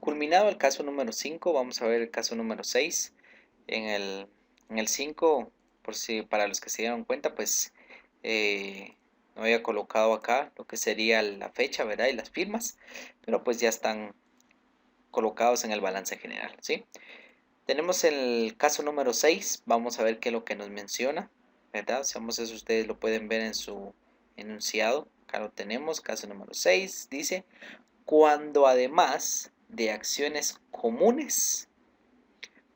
Culminado el caso número 5, vamos a ver el caso número 6. En el 5, por si para los que se dieron cuenta, pues no había colocado acá lo que sería la fecha, ¿verdad? Y las firmas, pero pues ya están colocados en el balance general, ¿sí? Tenemos el caso número 6, vamos a ver qué es lo que nos menciona, ¿verdad? Si vamos a eso, ustedes lo pueden ver en su enunciado. Acá lo tenemos, caso número 6, dice, cuando además de acciones comunes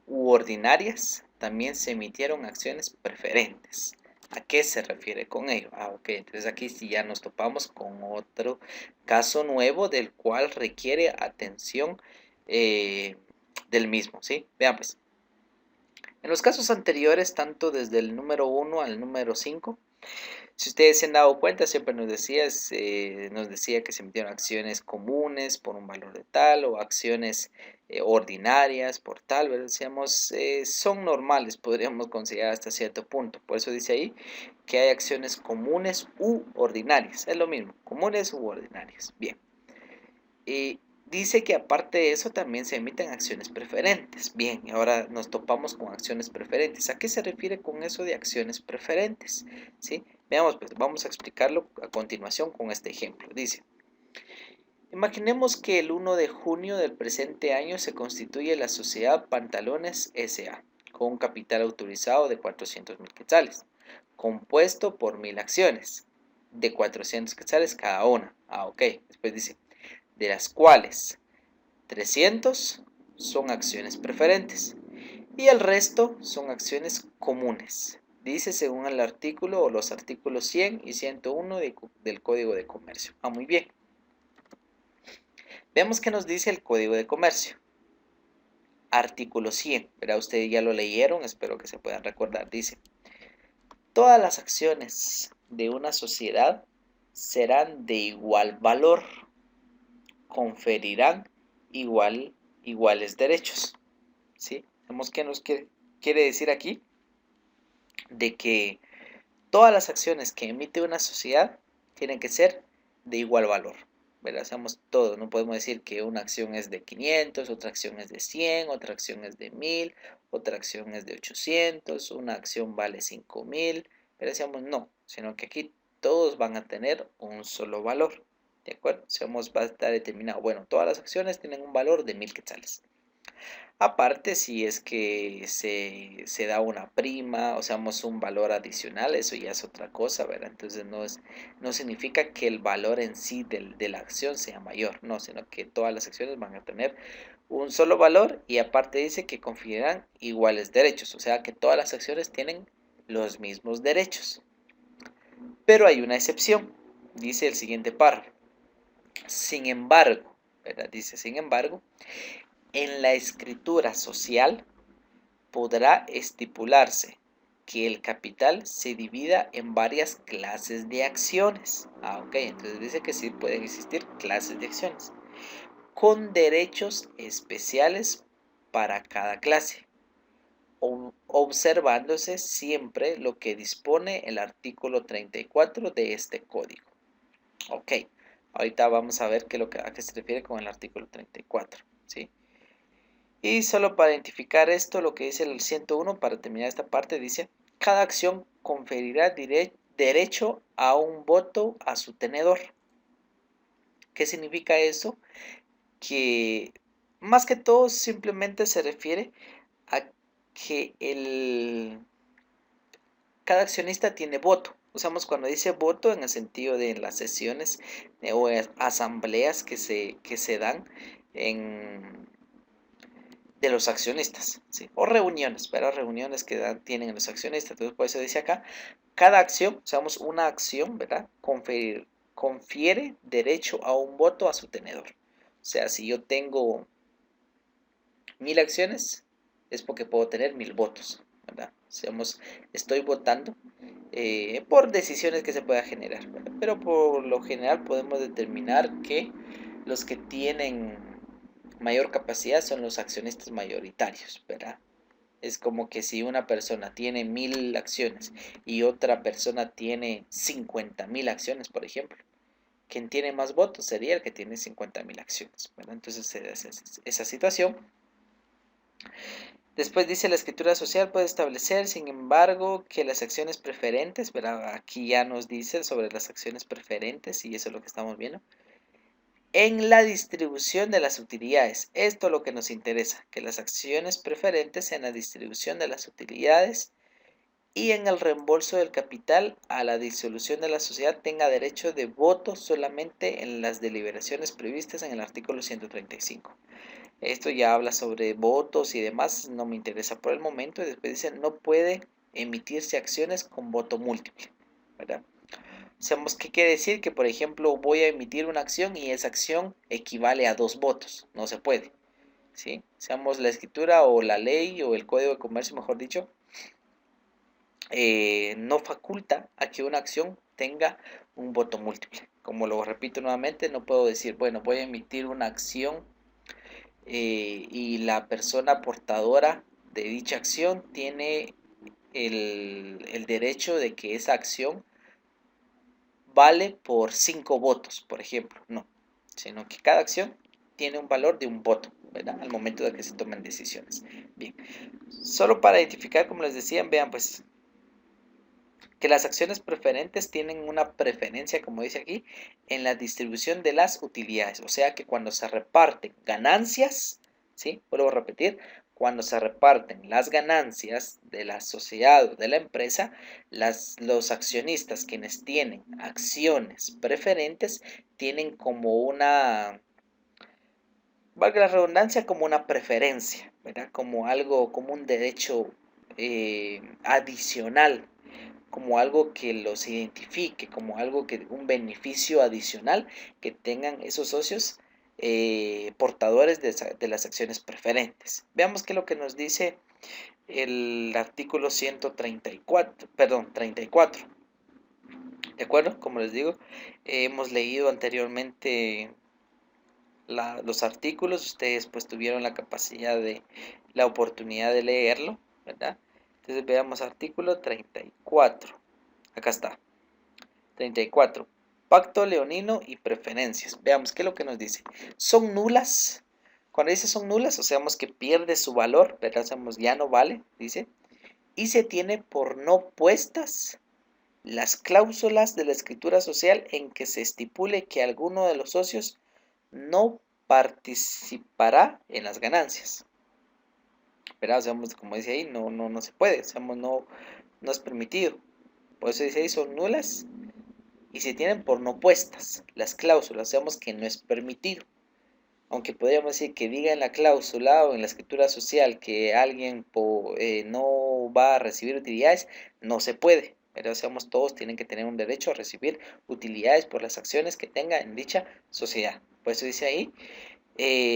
u ordinarias, también se emitieron acciones preferentes. ¿A qué se refiere con ello? Ok, entonces aquí sí ya nos topamos con otro caso nuevo del cual requiere atención del mismo, ¿sí? Vean pues, en los casos anteriores, tanto desde el número 1 al número 5, si ustedes se han dado cuenta, siempre nos decía que se emitieron acciones comunes por un valor de tal o acciones ordinarias por tal, ¿verdad? Decíamos, son normales, podríamos considerar hasta cierto punto. Por eso dice ahí que hay acciones comunes u ordinarias. Es lo mismo, comunes u ordinarias. Bien. Dice que aparte de eso también se emiten acciones preferentes. Bien, y ahora nos topamos con acciones preferentes. ¿A qué se refiere con eso de acciones preferentes? ¿Sí? Veamos, pues vamos a explicarlo a continuación con este ejemplo. Dice, imaginemos que el 1 de junio del presente año se constituye la sociedad Pantalones S.A. con un capital autorizado de 400.000 quetzales, compuesto por 1.000 acciones de 400 quetzales cada una. Ok. Después dice, de las cuales 300 son acciones preferentes y el resto son acciones comunes. Dice según el artículo o los artículos 100 y 101 del Código de Comercio. Muy bien. Veamos qué nos dice el Código de Comercio. Artículo 100. Verá, ustedes ya lo leyeron, espero que se puedan recordar. Dice, todas las acciones de una sociedad serán de igual valor, conferirán iguales derechos. ¿Sí? Vemos que nos quiere decir aquí de que todas las acciones que emite una sociedad tienen que ser de igual valor. ¿Verdad? Hacemos todo, no podemos decir que una acción es de 500, otra acción es de 100, otra acción es de 1000, otra acción es de 800, una acción vale 5000, pero decíamos no, sino que aquí todos van a tener un solo valor. ¿De acuerdo? Va a estar determinado, bueno, todas las acciones tienen un valor de 1000 quetzales. Aparte, si es que se da una prima, o sea, un valor adicional, eso ya es otra cosa, ¿verdad? Entonces no significa que el valor en sí de la acción sea mayor, no, sino que todas las acciones van a tener un solo valor y aparte dice que confieren iguales derechos, o sea que todas las acciones tienen los mismos derechos. Pero hay una excepción, dice el siguiente párrafo. Sin embargo, ¿verdad? Dice, sin embargo, en la escritura social podrá estipularse que el capital se divida en varias clases de acciones. Ok, entonces dice que sí pueden existir clases de acciones con derechos especiales para cada clase, observándose siempre lo que dispone el artículo 34 de este código. Ok, ahorita vamos a ver a qué se refiere con el artículo 34, ¿sí? Y solo para identificar esto, lo que dice el 101, para terminar esta parte, dice, cada acción conferirá derecho a un voto a su tenedor. ¿Qué significa eso? Que más que todo simplemente se refiere a que cada accionista tiene voto. Usamos cuando dice voto en el sentido de las sesiones o asambleas que se dan en de los accionistas, ¿sí? O reuniones, pero reuniones que tienen los accionistas. Entonces, por eso dice acá, cada acción, usamos una acción, ¿verdad? Confiere derecho a un voto a su tenedor. O sea, si yo tengo 1000 acciones, es porque puedo tener 1000 votos, ¿verdad? Digamos, estoy votando por decisiones que se pueda generar, ¿verdad? Pero por lo general podemos determinar que los que tienen mayor capacidad son los accionistas mayoritarios, ¿verdad? Es como que si una persona tiene 1000 acciones y otra persona tiene 50.000 acciones, por ejemplo, quien tiene más votos sería el que tiene 50.000 acciones, ¿verdad? Entonces esa situación. Después dice la escritura social puede establecer, sin embargo, que las acciones preferentes, ¿verdad? Aquí ya nos dice sobre las acciones preferentes y eso es lo que estamos viendo. En la distribución de las utilidades, esto es lo que nos interesa, que las acciones preferentes en la distribución de las utilidades y en el reembolso del capital a la disolución de la sociedad tenga derecho de voto solamente en las deliberaciones previstas en el artículo 135. Esto ya habla sobre votos y demás, no me interesa por el momento. Y después dice, no puede emitirse acciones con voto múltiple, ¿verdad? Sabemos qué quiere decir que, por ejemplo, voy a emitir una acción y esa acción equivale a 2 votos. No se puede, ¿sí? Seamos la escritura o la ley o el código de comercio, mejor dicho, no faculta a que una acción tenga un voto múltiple. Como lo repito nuevamente, no puedo decir, bueno, voy a emitir una acción y la persona portadora de dicha acción tiene el derecho de que esa acción vale por 5 votos, por ejemplo. No, sino que cada acción tiene un valor de un voto, ¿verdad? Al momento de que se tomen decisiones. Bien, solo para identificar, como les decía, vean pues que las acciones preferentes tienen una preferencia, como dice aquí, en la distribución de las utilidades. O sea que cuando se reparten ganancias, ¿sí? Vuelvo a repetir, cuando se reparten las ganancias de la sociedad o de la empresa, los accionistas quienes tienen acciones preferentes tienen como una, valga la redundancia, como una preferencia, ¿verdad? Como algo, como un derecho adicional, como algo que los identifique, como algo que un beneficio adicional que tengan esos socios portadores de las acciones preferentes. Veamos qué es lo que nos dice el artículo 134, perdón, 34. ¿De acuerdo? Como les digo, hemos leído anteriormente los artículos, ustedes pues tuvieron la capacidad de la oportunidad de leerlo, ¿verdad? Entonces veamos artículo 34. Acá está. 34. Pacto leonino y preferencias. Veamos qué es lo que nos dice. Son nulas. Cuando dice son nulas, o sea, que pierde su valor, ¿verdad? O sea, ya no vale, dice. Y se tiene por no puestas las cláusulas de la escritura social en que se estipule que alguno de los socios no participará en las ganancias. ¿Verdad? O sea, como dice ahí, no se puede. O sea, no es permitido. Por eso dice ahí, son nulas y se tienen por no puestas las cláusulas, sabemos que no es permitido. Aunque podríamos decir que diga en la cláusula o en la escritura social que alguien no va a recibir utilidades, no se puede. Pero sabemos todos tienen que tener un derecho a recibir utilidades por las acciones que tenga en dicha sociedad. Por eso dice ahí,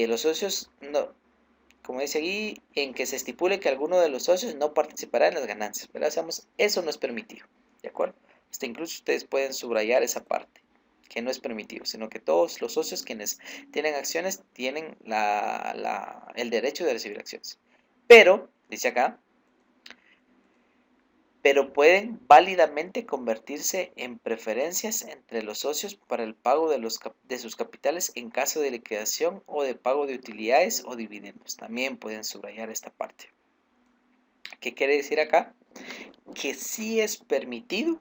los socios, no, como dice ahí, en que se estipule que alguno de los socios no participará en las ganancias. Pero sabemos, eso no es permitido. ¿De acuerdo? Hasta incluso ustedes pueden subrayar esa parte, que no es permitido, sino que todos los socios quienes tienen acciones tienen el derecho de recibir acciones. Pero, dice acá, pero pueden válidamente convertirse en preferencias entre los socios para el pago de sus capitales en caso de liquidación o de pago de utilidades o dividendos. También pueden subrayar esta parte. ¿Qué quiere decir acá? Que sí es permitido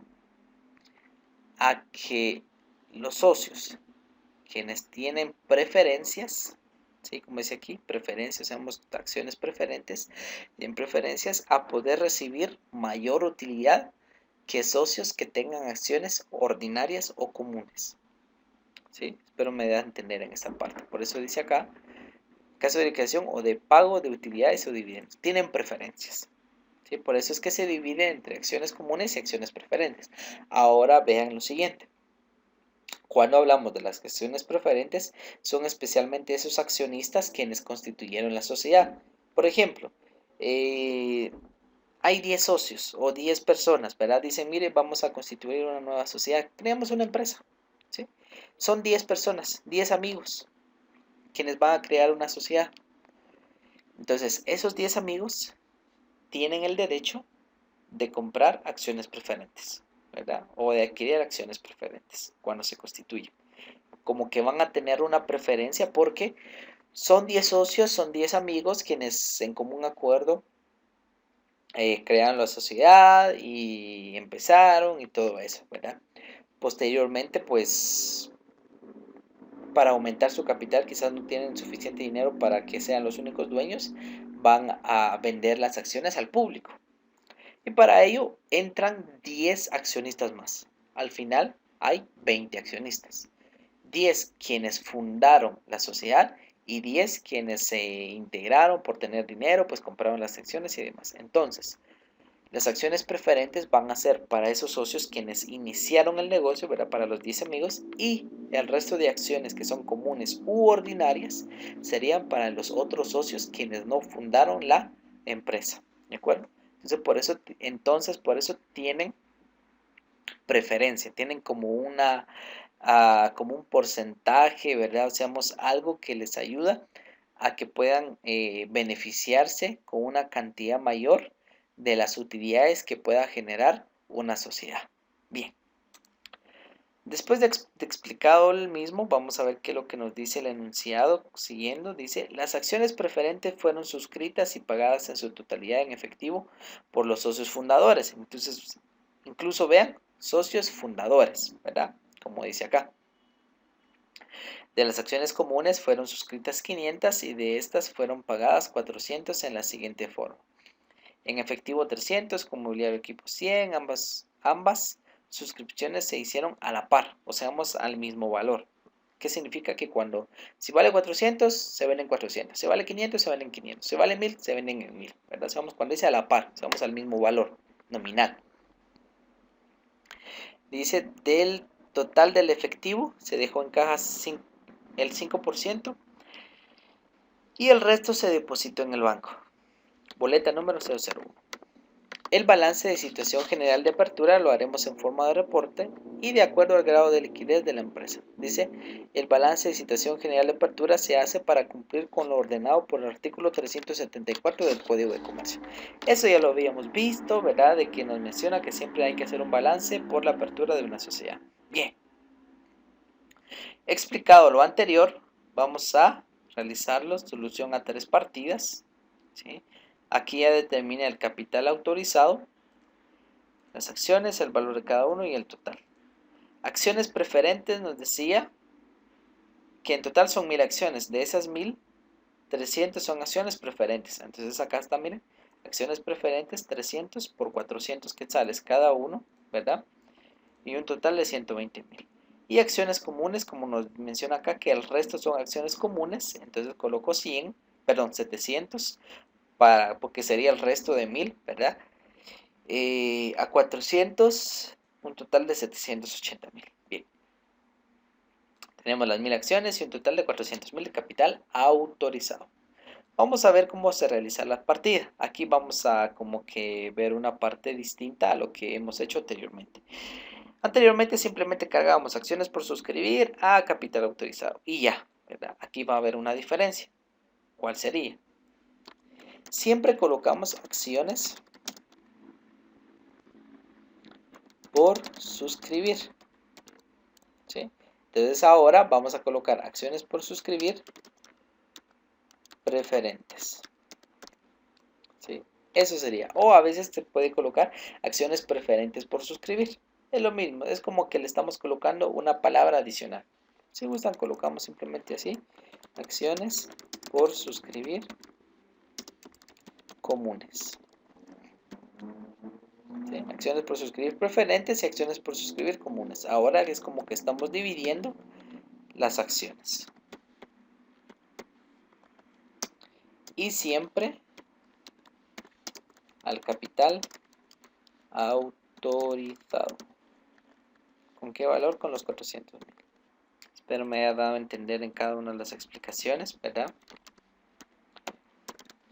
a que los socios, quienes tienen preferencias, ¿sí? Como dice aquí, preferencias, seamos acciones preferentes, tienen preferencias a poder recibir mayor utilidad que socios que tengan acciones ordinarias o comunes. ¿Sí? Espero me dé a entender en esta parte. Por eso dice acá, caso de liquidación o de pago de utilidades o dividendos, tienen preferencias. ¿Sí? Por eso es que se divide entre acciones comunes y acciones preferentes. Ahora vean lo siguiente. Cuando hablamos de las acciones preferentes, son especialmente esos accionistas quienes constituyeron la sociedad. Por ejemplo, hay 10 socios o 10 personas, ¿verdad? Dicen, mire, vamos a constituir una nueva sociedad, creamos una empresa, ¿sí? Son 10 personas, 10 amigos, quienes van a crear una sociedad. Entonces, esos 10 amigos tienen el derecho de comprar acciones preferentes, ¿verdad? O de adquirir acciones preferentes cuando se constituye. como que van a tener una preferencia porque son 10 socios, son 10 amigos quienes en común acuerdo crearon la sociedad y empezaron y todo eso, ¿verdad? Posteriormente, pues para aumentar su capital, quizás no tienen suficiente dinero para que sean los únicos dueños, van a vender las acciones al público. Y para ello entran 10 accionistas más. Al final hay 20 accionistas. 10 quienes fundaron la sociedad y 10 quienes se integraron por tener dinero, pues compraron las acciones y demás. Entonces, las acciones preferentes van a ser para esos socios quienes iniciaron el negocio, ¿verdad? Para los 10 amigos, y el resto de acciones que son comunes u ordinarias serían para los otros socios quienes no fundaron la empresa, ¿de acuerdo? Por eso tienen preferencia, tienen como como un porcentaje, ¿verdad? O sea, algo que les ayuda a que puedan beneficiarse con una cantidad mayor de las utilidades que pueda generar una sociedad. Bien, después de explicado el mismo, vamos a ver qué es lo que nos dice el enunciado siguiendo. Dice, las acciones preferentes fueron suscritas y pagadas en su totalidad en efectivo por los socios fundadores. Entonces, incluso vean, socios fundadores, ¿verdad? Como dice acá. De las acciones comunes fueron suscritas 500 y de estas fueron pagadas 400 en la siguiente forma. En efectivo 300, con mobiliario equipo 100, ambas suscripciones se hicieron a la par, o sea, al mismo valor. ¿Qué significa? Que si vale 400, se venden 400, si vale 500, se venden 500, si vale 1000, se venden en 1000, ¿verdad? Cuando dice a la par, vamos al mismo valor nominal. Dice, del total del efectivo se dejó en caja el 5% y el resto se depositó en el banco. Boleta número 001. El balance de situación general de apertura lo haremos en forma de reporte y de acuerdo al grado de liquidez de la empresa. Dice, el balance de situación general de apertura se hace para cumplir con lo ordenado por el artículo 374 del Código de Comercio. Eso ya lo habíamos visto, ¿verdad? De que nos menciona que siempre hay que hacer un balance por la apertura de una sociedad. Bien. Explicado lo anterior, vamos a realizarlo, solución a 3 partidas. ¿Sí? Aquí ya determina el capital autorizado, las acciones, el valor de cada uno y el total. Acciones preferentes nos decía que en total son 1000 acciones. De esas 1000, 300 son acciones preferentes. Entonces acá está, miren, acciones preferentes 300 por 400 quetzales cada uno, ¿verdad? Y un total de 120,000. Y acciones comunes, como nos menciona acá, que el resto son acciones comunes. Entonces coloco 700 porque sería el resto de 1000, ¿verdad? A 400, un total de 780,000. Bien. Tenemos las 1000 acciones y un total de 400,000 de capital autorizado. Vamos a ver cómo se realiza la partida. Aquí vamos a como que ver una parte distinta a lo que hemos hecho anteriormente. Anteriormente simplemente cargábamos acciones por suscribir a capital autorizado y ya, ¿verdad? Aquí va a haber una diferencia. ¿Cuál sería? Siempre colocamos acciones por suscribir, ¿sí? Entonces ahora vamos a colocar acciones por suscribir preferentes, ¿sí? Eso sería. O a veces se puede colocar acciones preferentes por suscribir. Es lo mismo, es como que le estamos colocando una palabra adicional. Si gustan, colocamos simplemente así, acciones por suscribir comunes. ¿Sí? Acciones por suscribir preferentes y acciones por suscribir comunes. Ahora es como que estamos dividiendo las acciones. Y siempre al capital autorizado. ¿Con qué valor? Con los 400,000. Espero me haya dado a entender en cada una de las explicaciones, ¿verdad?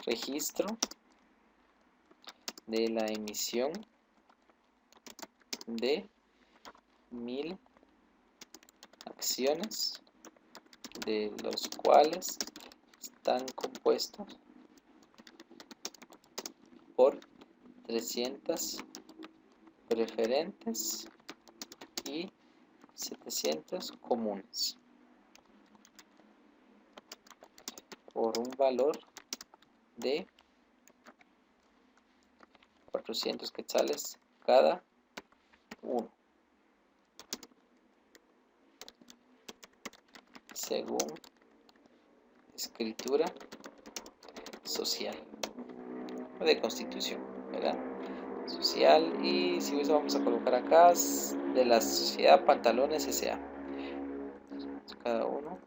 Registro de la emisión de 1000 acciones, de los cuales están compuestos por 300 preferentes y 700 comunes. por un valor de 400 quetzales cada uno, según escritura social o de constitución, ¿verdad? Social. Y si eso vamos a colocar acá de la sociedad Pantalones S.A. cada uno,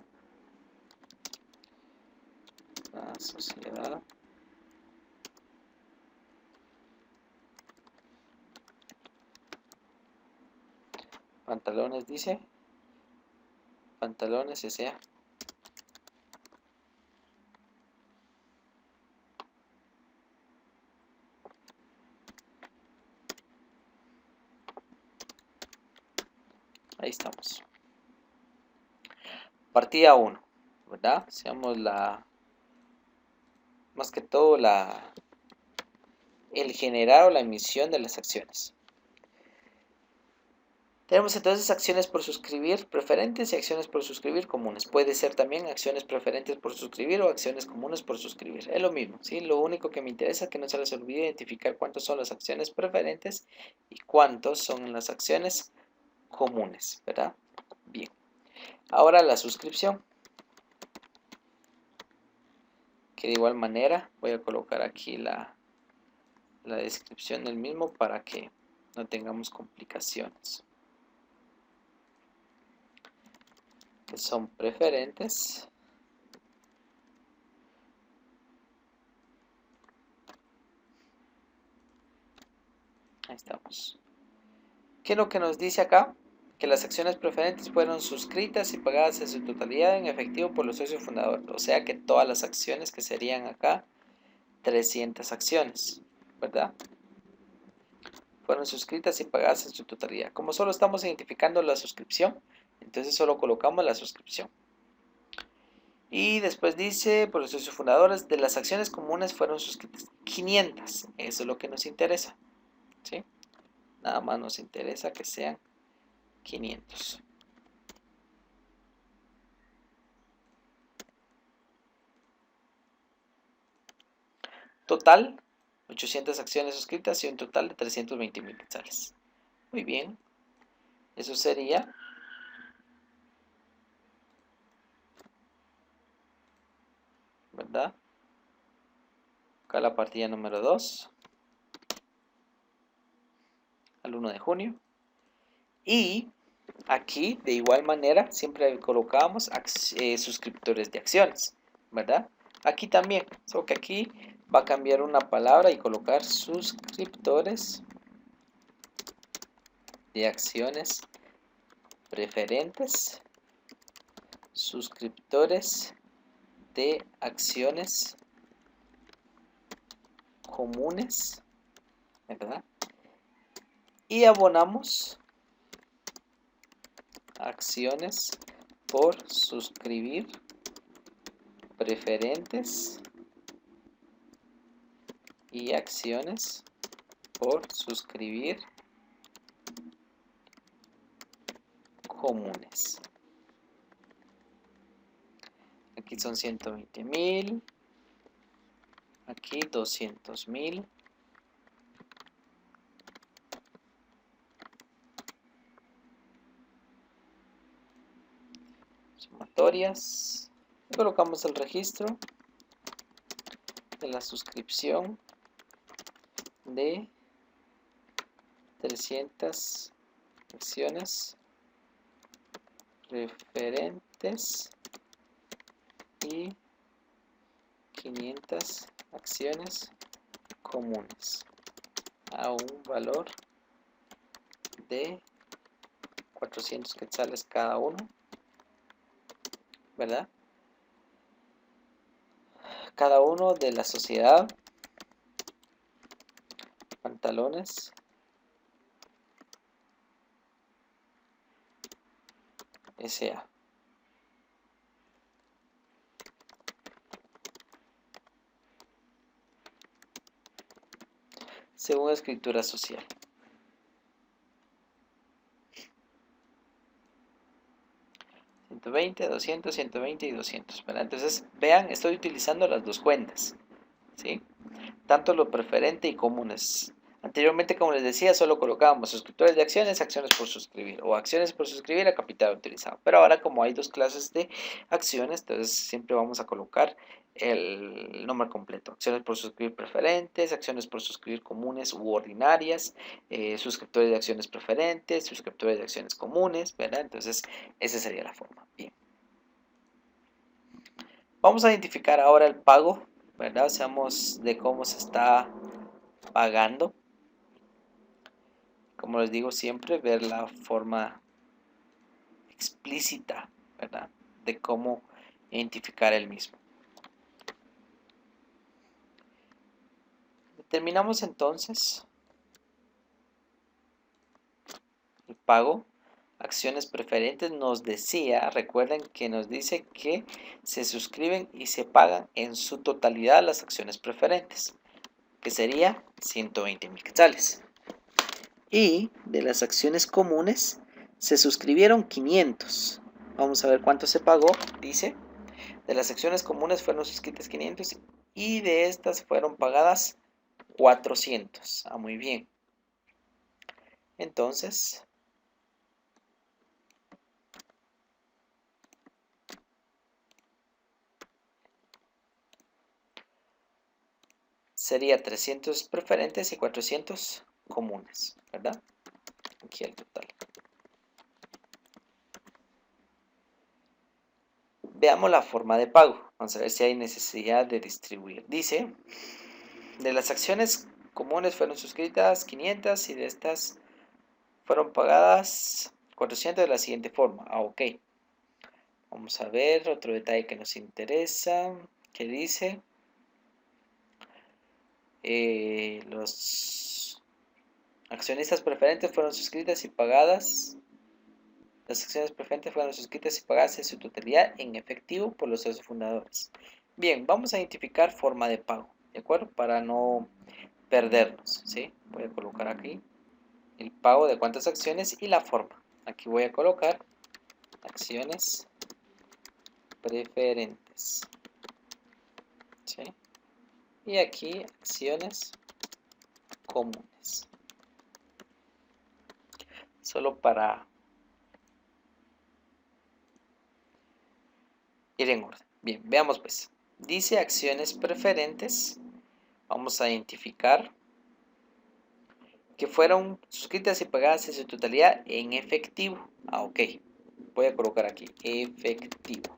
la sociedad Pantalones, dice Pantalones S.A. Ahí estamos. Partida 1, ¿verdad? Seamos más que todo el generar o la emisión de las acciones. Tenemos entonces acciones por suscribir preferentes y acciones por suscribir comunes. Puede ser también acciones preferentes por suscribir o acciones comunes por suscribir. Es lo mismo, ¿sí? Lo único que me interesa es que no se les olvide identificar cuántos son las acciones preferentes y cuántos son las acciones comunes, ¿verdad? Bien. Ahora la suscripción, que de igual manera voy a colocar aquí la descripción del mismo para que no tengamos complicaciones. Que son preferentes ahí estamos. ¿Qué es lo que nos dice acá? Que las acciones preferentes fueron suscritas y pagadas en su totalidad en efectivo por los socios fundadores, o sea que todas las acciones que serían acá 300 acciones, ¿verdad? Fueron suscritas y pagadas en su totalidad. Como solo estamos identificando la suscripción, entonces solo colocamos la suscripción. Y después dice, por los socios fundadores, de las acciones comunes fueron suscritas 500. Eso es lo que nos interesa, ¿sí? Nada más nos interesa que sean 500. Total, 800 acciones suscritas y un total de 320.000 quetzales. Muy bien. Eso sería ¿verdad? Acá la partida número 2 al 1 de junio. Y aquí, de igual manera, siempre colocamos suscriptores de acciones, ¿verdad? Aquí también, solo que aquí va a cambiar una palabra y colocar suscriptores de acciones preferentes, suscriptores de acciones comunes, ¿verdad? Y abonamos acciones por suscribir preferentes y acciones por suscribir comunes. Aquí son 120.000, aquí 200.000. Sumatorias. Y colocamos el registro de la suscripción de 300 acciones preferentes y 500 acciones comunes a un valor de 400 quetzales cada uno, ¿verdad? Cada uno de la sociedad Pantalones S.A. según escritura social. 120, 200, 120 y 200, ¿verdad? Entonces, vean, estoy utilizando las dos cuentas, ¿sí? Tanto lo preferente y comunes. Anteriormente, como les decía, solo colocábamos suscriptores de acciones, acciones por suscribir o acciones por suscribir a capital utilizado. Pero ahora, como hay dos clases de acciones, entonces siempre vamos a colocar el nombre completo. Acciones por suscribir preferentes, acciones por suscribir comunes u ordinarias, suscriptores de acciones preferentes, suscriptores de acciones comunes, ¿verdad? Entonces, esa sería la forma. Bien. Vamos a identificar ahora el pago, ¿verdad? Seamos de cómo se está pagando. Como les digo siempre, ver la forma explícita, ¿verdad? De cómo identificar el mismo. Determinamos entonces el pago. Acciones preferentes nos decía, recuerden que nos dice que se suscriben y se pagan en su totalidad las acciones preferentes, que sería 120,000 quetzales. Y de las acciones comunes se suscribieron 500. Vamos a ver cuánto se pagó. Dice, de las acciones comunes fueron suscritas 500 y de estas fueron pagadas 400. Ah, muy bien. Entonces, sería 300 preferentes y 400 comunes, ¿verdad? Aquí el total. Veamos la forma de pago. Vamos a ver si hay necesidad de distribuir. Dice, de las acciones comunes fueron suscritas 500 y de estas fueron pagadas 400 de la siguiente forma. Ah, ok. Vamos a ver otro detalle que nos interesa. Que dice, los accionistas preferentes fueron suscritas y pagadas. Las acciones preferentes fueron suscritas y pagadas en su totalidad en efectivo por los socios fundadores. Bien, vamos a identificar forma de pago, ¿de acuerdo? Para no perdernos, ¿sí? Voy a colocar aquí el pago de cuántas acciones y la forma. Aquí voy a colocar acciones preferentes, ¿sí? Y aquí acciones comunes. Solo para ir en orden. Bien, veamos pues. Dice acciones preferentes. Vamos a identificar que fueron suscritas y pagadas en su totalidad en efectivo. Ah, ok. Voy a colocar aquí efectivo.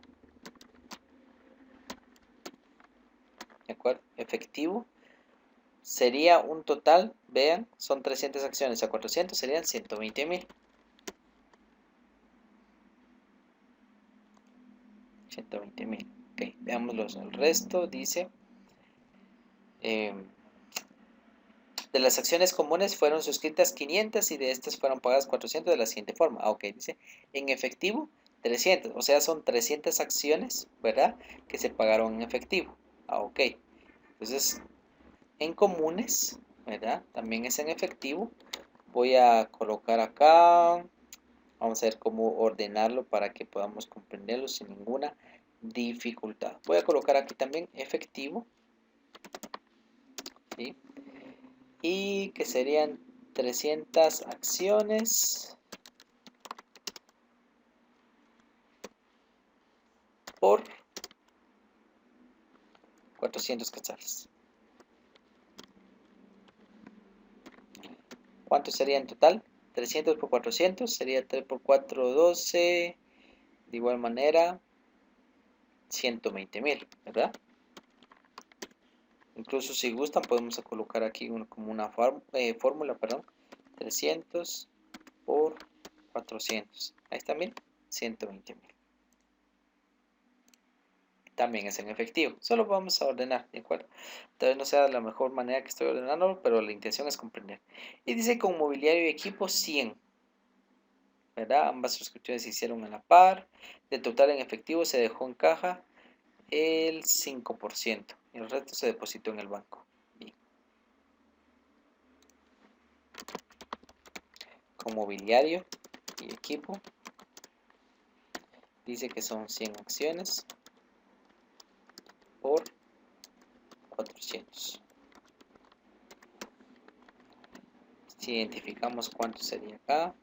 ¿De acuerdo? Efectivo. Sería un total, vean, son 300 acciones a 400, serían 120,000. 120,000. Ok, veamos el resto. Dice, de las acciones comunes fueron suscritas 500 y de estas fueron pagadas 400 de la siguiente forma. Ah, ok, dice, en efectivo 300, o sea, son 300 acciones, ¿verdad? Que se pagaron en efectivo. Ah, ok. Entonces, en comunes, ¿verdad? También es en efectivo. Voy a colocar acá, vamos a ver cómo ordenarlo para que podamos comprenderlo sin ninguna dificultad. Voy a colocar aquí también efectivo, ¿sí? Y que serían 300 acciones por 400 quetzales. ¿Cuánto sería en total? 300 por 400 sería 3 por 4, 12. De igual manera, 120,000, ¿verdad? Incluso si gustan podemos colocar aquí como una fórmula, perdón. 300 por 400. Ahí está, miren, 120,000. También es en efectivo. Solo vamos a ordenar, ¿de acuerdo? Tal vez no sea la mejor manera que estoy ordenando, pero la intención es comprender. Y dice con mobiliario y equipo 100, ¿verdad? Ambas suscripciones se hicieron a la par. Del total en efectivo se dejó en caja el 5%. Y el resto se depositó en el banco. Bien. Con mobiliario y equipo dice que son 100 acciones por 400. Si identificamos cuánto sería acá,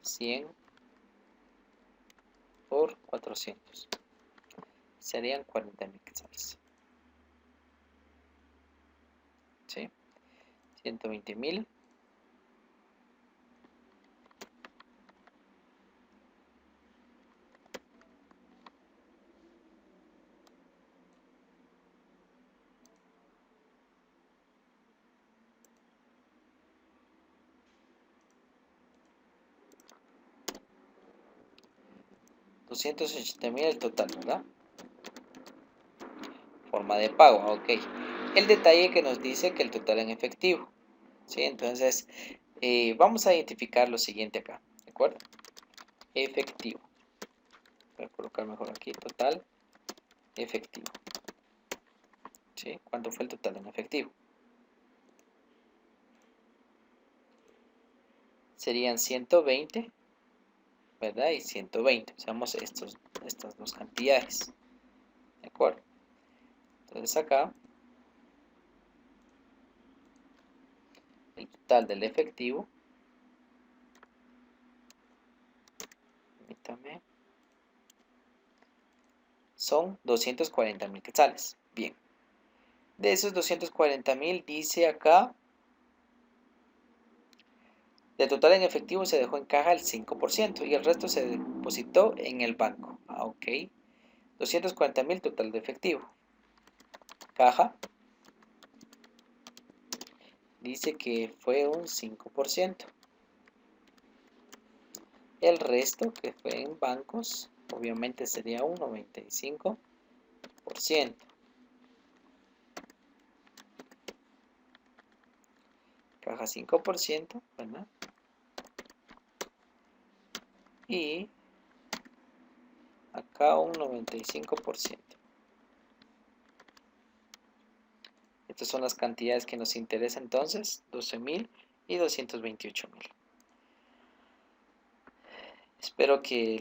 100 por 400, serían 40.000 quetzales. ¿Sí? 120.000 280.000 el total, ¿verdad? Forma de pago, ok. El detalle que nos dice que el total en efectivo, ¿sí? Entonces, vamos a identificar lo siguiente acá, ¿de acuerdo? Efectivo. Voy a colocar mejor aquí, total efectivo. ¿Sí? ¿Cuánto fue el total en efectivo? Serían 120, ¿verdad? Y 120. Usamos estas dos cantidades, ¿de acuerdo? Entonces acá, el total del efectivo, permítame, son 240.000 quetzales. Bien. De esos 240.000 dice acá, de total en efectivo se dejó en caja el 5% y el resto se depositó en el banco. Ok. 240.000 total de efectivo. Caja dice que fue un 5%. El resto que fue en bancos, obviamente sería un 95%. Caja 5%, ¿verdad? Y acá un 95%. Estas son las cantidades que nos interesan entonces, 12.000 y 228.000. Espero que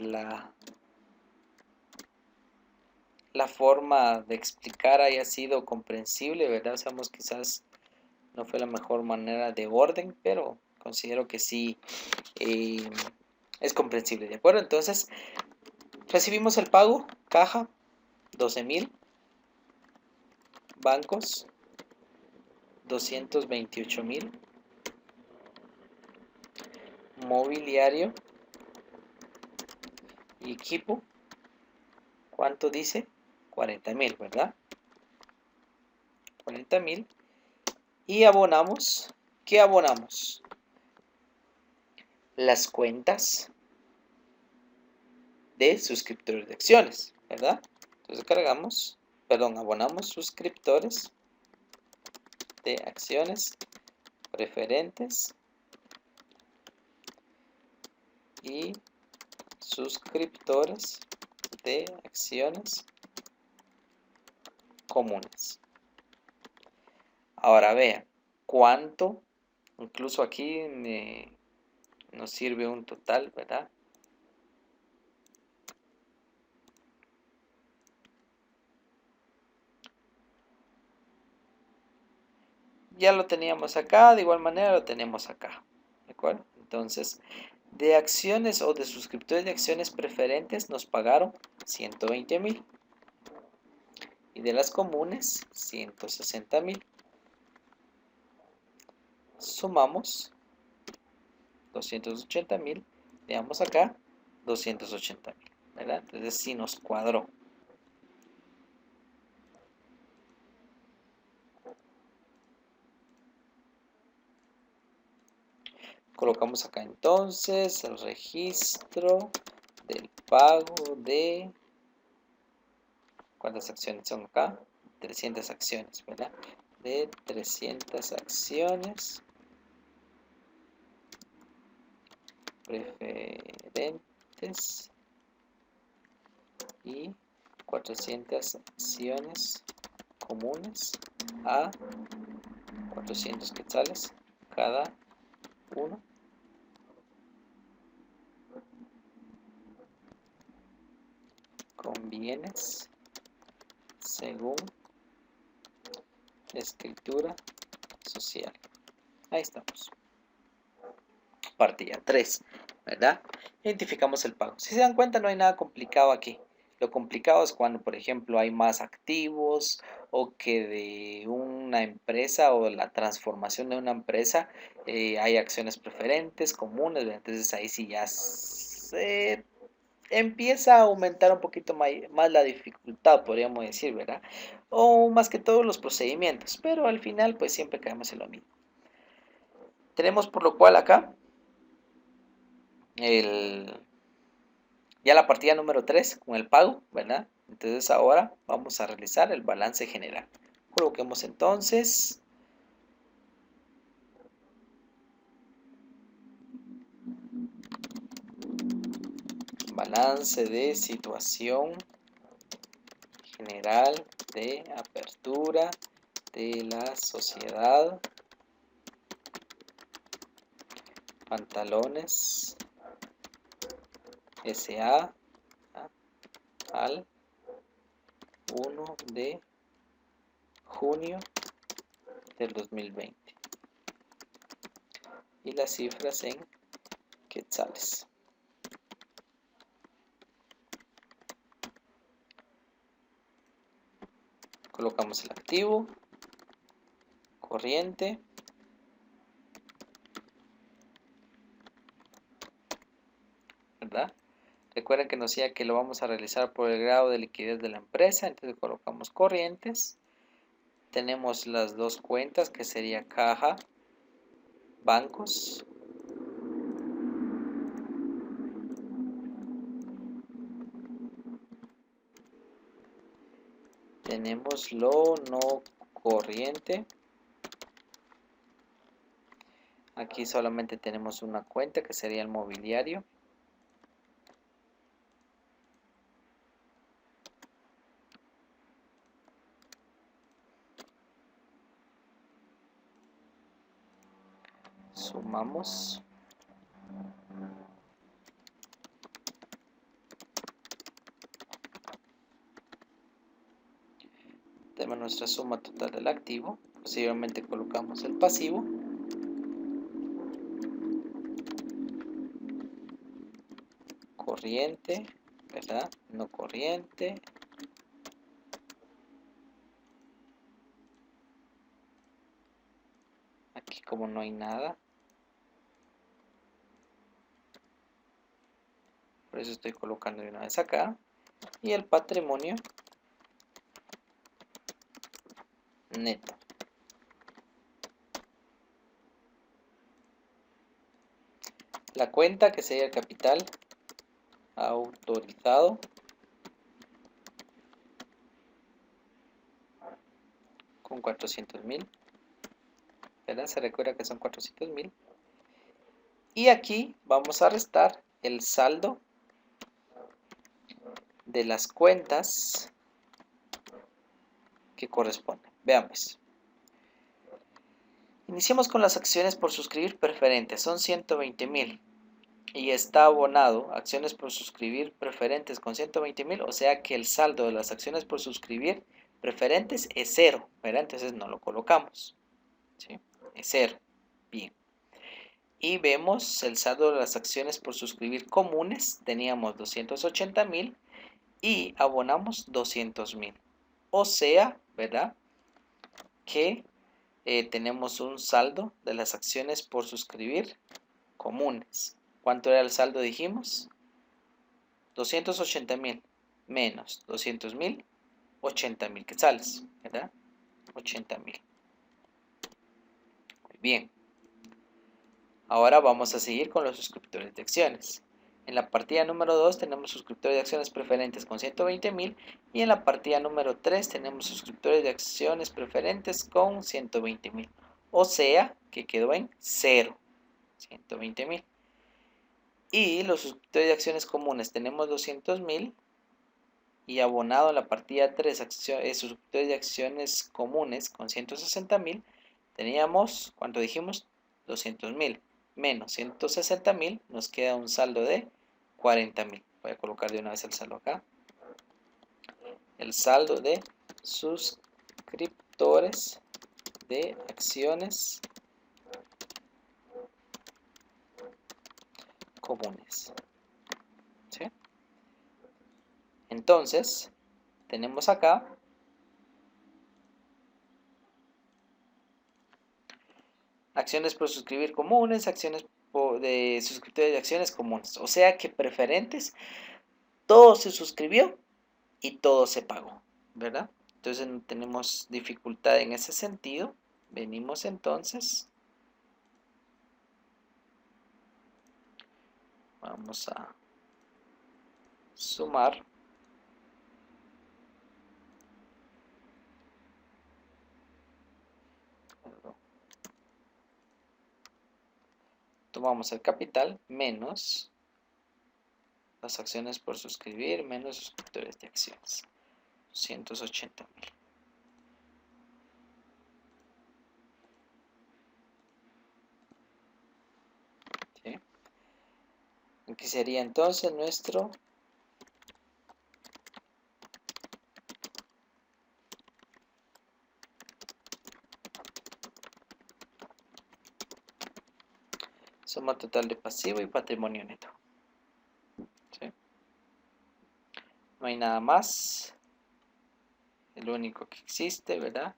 la forma de explicar haya sido comprensible, ¿verdad? Sabemos quizás no fue la mejor manera de orden, pero considero que sí es comprensible, ¿de acuerdo? Entonces, recibimos el pago, caja, 12.000, bancos, 228.000, mobiliario y equipo, ¿cuánto dice? 40.000, ¿verdad? 40.000. Y abonamos, ¿qué abonamos? Las cuentas de suscriptores de acciones, ¿verdad? Entonces cargamos, perdón, abonamos suscriptores de acciones preferentes y suscriptores de acciones comunes. Ahora vean, ¿cuánto? Incluso aquí nos sirve un total, ¿verdad? Ya lo teníamos acá, de igual manera lo tenemos acá, ¿de acuerdo? Entonces, de acciones o de suscriptores de acciones preferentes nos pagaron 120.000 y de las comunes 160.000. Sumamos 280.000, veamos acá 280.000, ¿verdad? Entonces sí nos cuadró. Colocamos acá entonces el registro del pago de... ¿Cuántas acciones son acá? 300 acciones, ¿verdad? De 300 acciones preferentes y 400 acciones comunes a 400 quetzales cada uno. bienes según escritura social. Ahí estamos. Partida 3, ¿verdad? Identificamos el pago. Si se dan cuenta, no hay nada complicado aquí. Lo complicado es cuando, por ejemplo, hay más activos o que de una empresa o la transformación de una empresa hay acciones preferentes, comunes. Entonces ahí sí ya se empieza a aumentar un poquito más la dificultad, podríamos decir, ¿verdad? O más que todo los procedimientos, pero al final pues siempre caemos en lo mismo. Tenemos por lo cual acá ya la partida número 3 con el pago, ¿verdad? Entonces ahora vamos a realizar el balance general. Coloquemos entonces balance de situación general de apertura de la sociedad Pantalones S.A. al 1 de junio del 2020 y las cifras en quetzales. Colocamos el activo, corriente, ¿verdad? Recuerden que nos decía que lo vamos a realizar por el grado de liquidez de la empresa, entonces colocamos corrientes. Tenemos las dos cuentas que sería caja, bancos. Tenemos lo no corriente. Aquí solamente tenemos una cuenta que sería el mobiliario. Sumamos. Tenemos nuestra suma total del activo. Posteriormente colocamos el pasivo. Corriente, ¿verdad? No corriente. Aquí como no hay nada, por eso estoy colocando de una vez acá. Y el patrimonio neto. La cuenta que sería el capital autorizado con 400.000, ¿verdad? Se recuerda que son 400.000. Y aquí vamos a restar el saldo de las cuentas que corresponden. Veamos. Iniciamos con las acciones por suscribir preferentes, son 120.000. Y está abonado acciones por suscribir preferentes con 120.000, o sea que el saldo de las acciones por suscribir preferentes es 0, ¿verdad? Entonces no lo colocamos, ¿sí? Es 0, bien. Y vemos el saldo de las acciones por suscribir comunes, teníamos 280.000 y abonamos 200.000, o sea, ¿verdad? Que tenemos un saldo de las acciones por suscribir comunes. ¿Cuánto era el saldo, dijimos? 280.000 menos 200.000, 80.000 quetzales, ¿verdad? 80.000. Muy bien. Ahora vamos a seguir con los suscriptores de acciones. En la partida número 2 tenemos suscriptores de acciones preferentes con 120.000 y en la partida número 3 tenemos suscriptores de acciones preferentes con 120.000. O sea que quedó en 0, 120.000. Y los suscriptores de acciones comunes tenemos 200.000 y abonado en la partida 3 suscriptores de acciones comunes con 160.000, teníamos, ¿cuánto dijimos? 200.000 menos 160.000, nos queda un saldo de 40.000. Voy a colocar de una vez el saldo acá. el saldo de suscriptores de acciones comunes. ¿Sí? Entonces, tenemos acá acciones por suscribir comunes, acciones de suscriptores de acciones comunes. O sea que preferentes, todo se suscribió y todo se pagó, ¿verdad? Entonces no tenemos dificultad en ese sentido. Venimos entonces, vamos a sumar. Tomamos el capital menos las acciones por suscribir menos suscriptores de acciones. 280,000. ¿Sí? Aquí sería entonces nuestro suma total de pasivo y patrimonio neto. ¿Sí? No hay nada más. El único que existe, ¿verdad?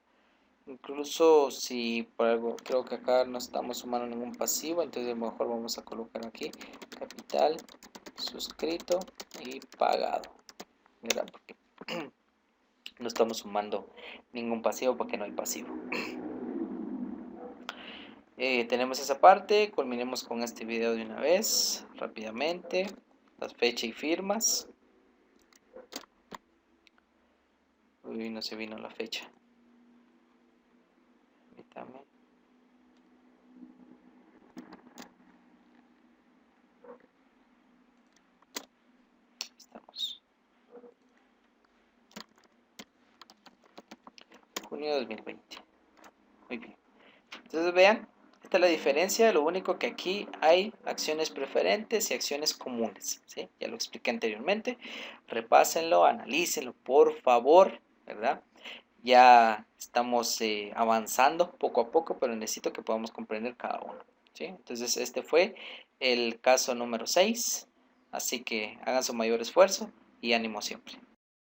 Incluso si por algo, creo que acá no estamos sumando ningún pasivo, entonces mejor vamos a colocar aquí capital, suscrito y pagado, ¿verdad? Porque no estamos sumando ningún pasivo porque no hay pasivo. Tenemos esa parte, culminemos con este video de una vez, rápidamente, las fechas y firmas. Uy, no se vino la fecha. Permítame. Estamos. Junio de 2020. Muy bien. Entonces vean, esta es la diferencia. Lo único que aquí hay acciones preferentes y acciones comunes, ¿sí? Ya lo expliqué anteriormente. Repásenlo, analícenlo, por favor, ¿verdad? Ya estamos avanzando poco a poco, pero necesito que podamos comprender cada uno, ¿sí? Entonces este fue el caso número 6. Así que hagan su mayor esfuerzo y ánimo siempre.